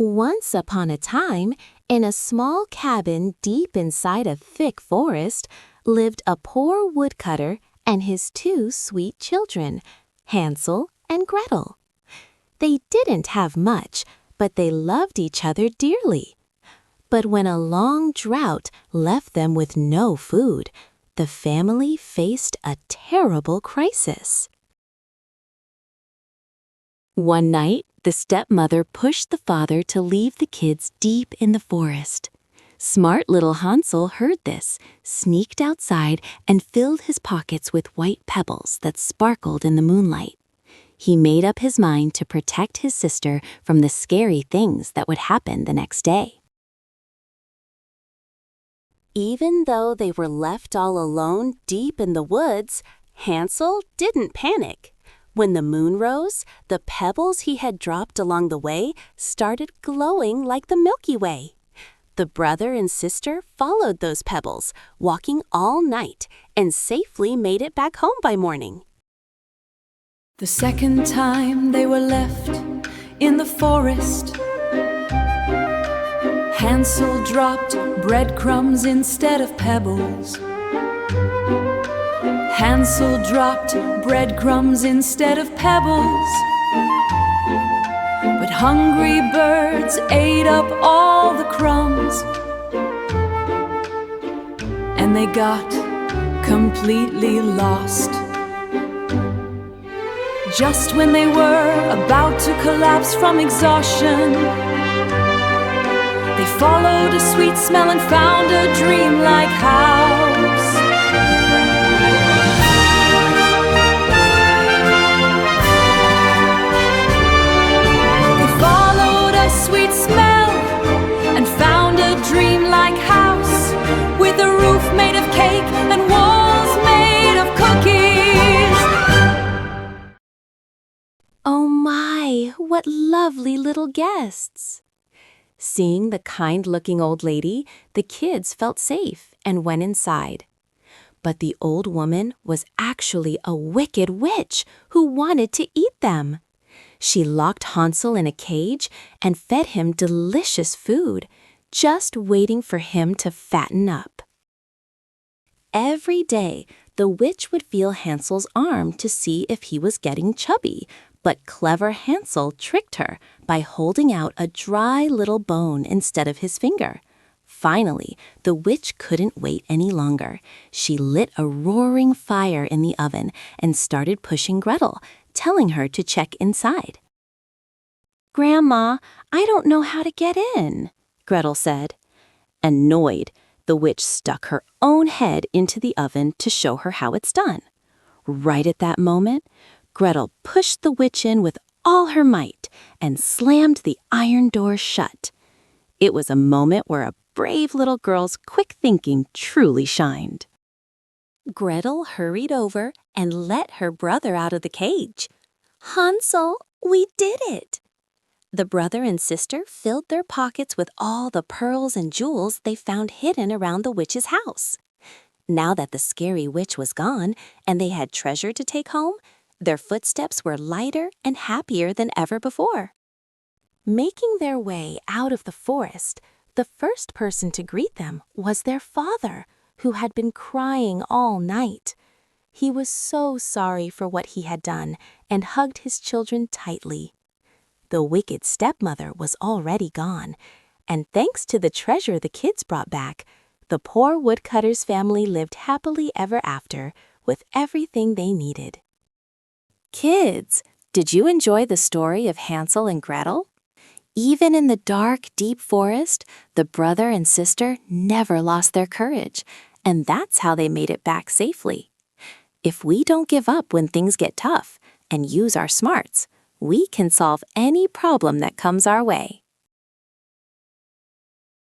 Once upon a time, in a small cabin deep inside a thick forest, lived a poor woodcutter and his two sweet children, Hansel and Gretel. They didn't have much, but they loved each other dearly. But when a long drought left them with no food, the family faced a terrible crisis. One night, the stepmother pushed the father to leave the kids deep in the forest. Smart little Hansel heard this, sneaked outside, and filled his pockets with white pebbles that sparkled in the moonlight. He made up his mind to protect his sister from the scary things that would happen the next day. Even though they were left all alone deep in the woods, Hansel didn't panic. When the moon rose, the pebbles he had dropped along the way started glowing like the Milky Way. The brother and sister followed those pebbles, walking all night, and safely made it back home by morning. The second time they were left in the forest, Hansel dropped breadcrumbs instead of pebbles. Hansel dropped breadcrumbs instead of pebbles. But hungry birds ate up all the crumbs, and they got completely lost. Just when they were about to collapse from exhaustion, they followed a sweet smell and found a dreamlike house. Sweet smell and found a dreamlike house with a roof made of cake and walls made of cookies. Oh my, what lovely little guests! Seeing the kind-looking old lady, the kids felt safe and went inside. But the old woman was actually a wicked witch who wanted to eat them. She locked Hansel in a cage and fed him delicious food, just waiting for him to fatten up. Every day, the witch would feel Hansel's arm to see if he was getting chubby, but clever Hansel tricked her by holding out a dry little bone instead of his finger. Finally, the witch couldn't wait any longer. She lit a roaring fire in the oven and started pushing Gretel, telling her to check inside. "Grandma, I don't know how to get in," Gretel said. Annoyed, the witch stuck her own head into the oven to show her how it's done. Right at that moment, Gretel pushed the witch in with all her might and slammed the iron door shut. It was a moment where a brave little girl's quick thinking truly shined. Gretel hurried over and let her brother out of the cage. "Hansel, we did it!" The brother and sister filled their pockets with all the pearls and jewels they found hidden around the witch's house. Now that the scary witch was gone and they had treasure to take home, their footsteps were lighter and happier than ever before. Making their way out of the forest, the first person to greet them was their father, who had been crying all night. He was so sorry for what he had done and hugged his children tightly. The wicked stepmother was already gone, and thanks to the treasure the kids brought back, the poor woodcutter's family lived happily ever after with everything they needed. Kids, did you enjoy the story of Hansel and Gretel? Even in the dark, deep forest, the brother and sister never lost their courage, and that's how they made it back safely. If we don't give up when things get tough and use our smarts, we can solve any problem that comes our way.